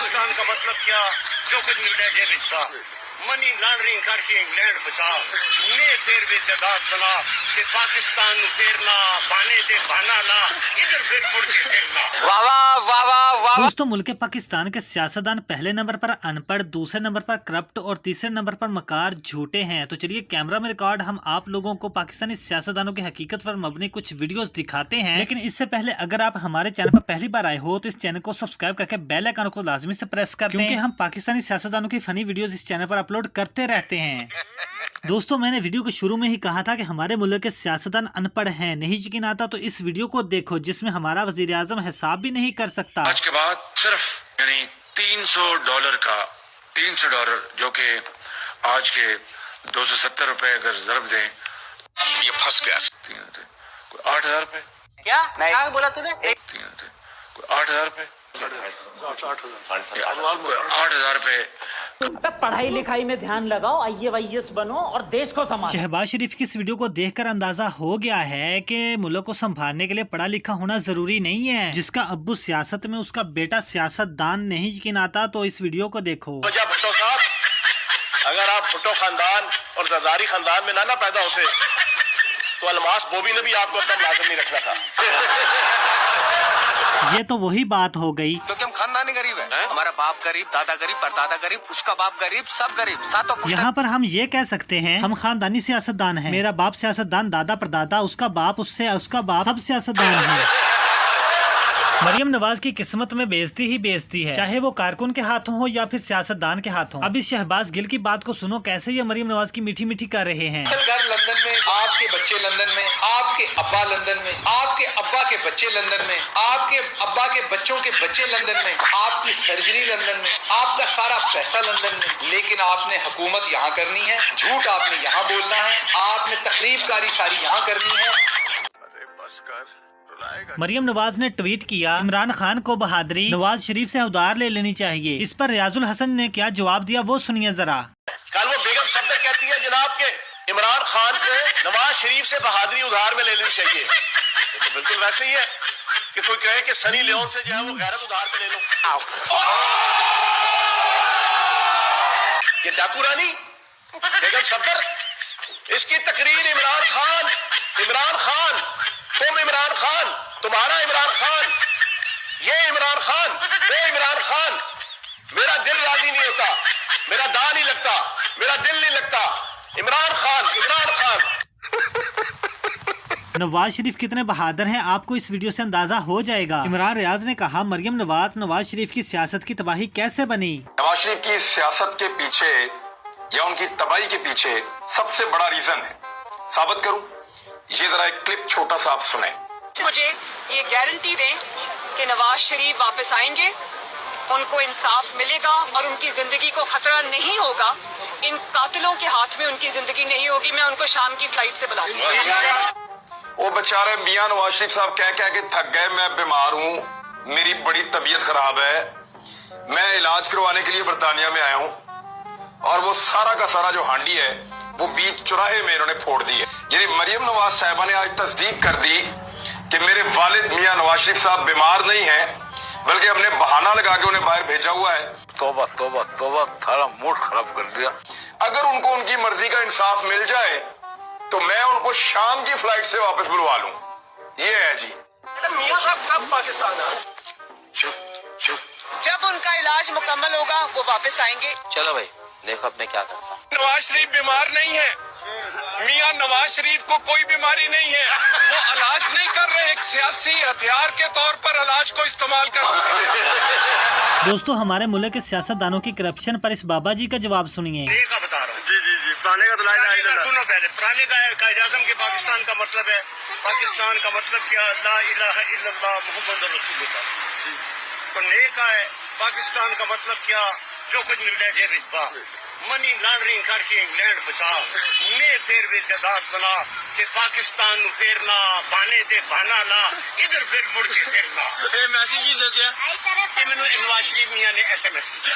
पाकिस्तान का मतलब क्या जो कुछ मिल रहा है रिश्ता मनी लॉन्ड्रिंग करके इंग्लैंड बचा ने फिर भी जदाद बना कि पाकिस्तान नु फेरना बाने ते बाना ला इधर फिर मुड़ के फेरना। वाह वाह वाह वाह वाह। दोस्तों, मुल्क पाकिस्तान के सियासतदान पहले नंबर पर अनपढ़, दूसरे नंबर पर करप्ट और तीसरे नंबर पर मकार झूठे हैं। तो चलिए कैमरा में रिकॉर्ड हम आप लोगों को पाकिस्तानी सियासतदानों की हकीकत पर मबनी कुछ वीडियोस दिखाते हैं। लेकिन इससे पहले अगर आप हमारे चैनल पर पहली बार आए हो तो इस चैनल को सब्सक्राइब करके बेल आइकन को लाजमी से प्रेस कर दें, क्योंकि हम पाकिस्तानी सियासतदानों की फनी वीडियोस इस चैनल पर अपलोड करते रहते हैं। दोस्तों, मैंने वीडियो के शुरू में ही कहा था कि हमारे मुल्क के सियासतदान अनपढ़ हैं। नहीं यकीन आता तो इस वीडियो को देखो जिसमें हमारा वजीर आजम हिसाब भी नहीं कर सकता। आज के बाद सिर्फ यानी $300 जो कि आज के 270 रुपए अगर ज़रब दें ये फंस गया। 8,000 रुपए क्या बोला तूने? 8,000 रुपए 8,000 रुपए। पढ़ाई लिखाई में ध्यान लगाओ, IAS बनो और देश को संभालो। शहबाज शरीफ की इस वीडियो को देखकर अंदाजा हो गया है कि मुल्क को संभालने के लिए पढ़ा लिखा होना जरूरी नहीं है। जिसका अब्बू सियासत में, उसका बेटा सियासतदान। नहीं यकीन आता तो इस वीडियो को देखो। भुट्टो साहब, अगर आप भुट्टो खानदान और जरदारी खानदान में ना पैदा होते तो अलमास बोबी ने भी आपको अपना मुलाजिम नहीं रखना था। ये तो वही बात हो गई, क्योंकि हम खानदानी गरीब है। हमारा बाप गरीब, दादा गरीब, परदादा गरीब, उसका बाप गरीब, सब गरीब, सातों। यहाँ पर हम ये कह सकते हैं हम खानदानी सियासतदान हैं। मेरा बाप सियासतदान, दादा परदादा, उसका बाप, उससे उसका बाप, सब सियासतदान है। मरियम नवाज की किस्मत में बेइज्जती ही बेइज्जती है, चाहे वो कारकुन के हाथों हो या फिर सियासतदान के हाथों। अब इस शहबाज गिल की बात को सुनो, कैसे ये मरियम नवाज की मीठी मीठी कर रहे हैं। घर लंदन में, आपके बच्चे लंदन में, आपके अब्बा लंदन में, आपके अब्बा के बच्चे लंदन में, आपके अब्बा के बच्चों के बच्चे लंदन में, आपकी सर्जरी लंदन में, आपका सारा पैसा लंदन में। लेकिन आपने हुकूमत यहाँ करनी है, झूठ आपने यहाँ बोलना है, आपने तकरीबकारी सारी यहाँ करनी है। अरे बस कर, मरियम नवाज ने ट्वीट किया, इमरान खान को बहादुरी, नवाज शरीफ से उधार ले लेनी चाहिए। इस पर रियाजुल हसन ने क्या जवाब दिया वो सुनिए जरा। कल वो बेगम सफदर कहती है जनाब के इमरान खान को नवाज शरीफ से बहादुरी उधार में ले लेनी चाहिए। तो बिल्कुल वैसे ही है कि कोई कहे कि सनी लियोन से जो है वो गैरत उधार में ले लो। ये डाकू रानी बेगम सफदर, इसकी तकरीर इमरान खान, तुम इमरान खान, तुम्हारा इमरान खान, ये इमरान खान, वो इमरान खान। मेरा दिल राजी नहीं होता, मेरा दांव नहीं लगता, मेरा दिल नहीं लगता। इमरान खान, इमरान खान। नवाज शरीफ कितने बहादुर हैं आपको इस वीडियो से अंदाजा हो जाएगा। इमरान रियाज ने कहा मरियम नवाज शरीफ की सियासत की तबाही कैसे बनी। नवाज शरीफ की सियासत के पीछे या उनकी तबाही के पीछे सबसे बड़ा रीजन है, साबित करूं? ये जरा एक क्लिप छोटा सा आप सुने। मुझे ये गारंटी दें कि नवाज शरीफ वापस आएंगे, उनको इंसाफ मिलेगा और उनकी जिंदगी को खतरा नहीं होगा। इन कातिलों के हाथ में उनकी जिंदगी नहीं होगी। मैं उनको शाम की फ्लाइट से बुलाऊंगी। वो बेचारे मियां नवाज शरीफ साहब कह के थक गए, मैं बीमार हूँ, मेरी बड़ी तबीयत खराब है, मैं इलाज करवाने के लिए बरतानिया में आया हूँ, और वो सारा का सारा जो हांडी है वो बीच चौराहे में इन्होंने फोड़ दी है। यानी मरियम नवाज साहिबा ने आज तस्दीक कर दी कि मेरे वालिद मियां नवाज शरीफ साहब बीमार नहीं हैं, बल्कि हमने बहाना लगा के उन्हें बाहर भेजा हुआ है। तौबा तौबा तौबा, थारा मूड खराब कर दिया। अगर उनको उनकी मर्जी का इंसाफ मिल जाए तो मैं उनको शाम की फ्लाइट से वापस बुलवा लूं। ये है जी। मियां साहब कब पाकिस्तान आए? जब उनका इलाज मुकम्मल होगा वो वापस आएंगे। चलो भाई देखो अब मैं क्या करता हूँ। नवाज शरीफ बीमार नहीं है, मियां नवाज शरीफ को कोई बीमारी नहीं है, वो इलाज नहीं कर रहे, एक सियासी हथियार के तौर पर इलाज को इस्तेमाल कर रहे हैं। दोस्तों, हमारे मुल्क के सियासतदानों की करप्शन पर इस बाबा जी का जवाब सुनिए। का बता रहा हूँ। जी पुराने का तो सुनो पहले, पुराने का कायद-ए-आज़म के पाकिस्तान का मतलब है, पाकिस्तान का मतलब क्या, ला इलाहा इल्लल्लाह मुहम्मद रसूलुल्लाह। तो नए का है पाकिस्तान का मतलब क्या, जो कुछ मिल रहा है रिश्ता मनी लॉन्ड्रिंग करके इंग्लैंड बचा ने फिर भी जदाद बना कि पाकिस्तान नु फेरना बाने ते बाना ला इधर फिर मुड़ के फेरना। ये मैसेज की जैसे है कि मैंने नवाज शरीफ मियां ने SMS किया।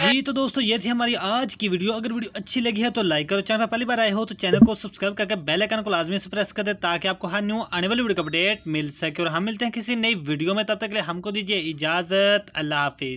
जी तो दोस्तों ये थी हमारी आज की वीडियो। अगर वीडियो अच्छी लगी है तो लाइक करो, चैनल पर पहली बार आए हो तो चैनल को सब्सक्राइब करके बेल आइकन को लाजमी से प्रेस कर दे ताकि आपको हर न्यू आने वाली वीडियो का अपडेट मिल सके। और हम मिलते हैं किसी नई वीडियो में, तब तक के लिए हमको दीजिए इजाजत। अल्लाह हाफिज।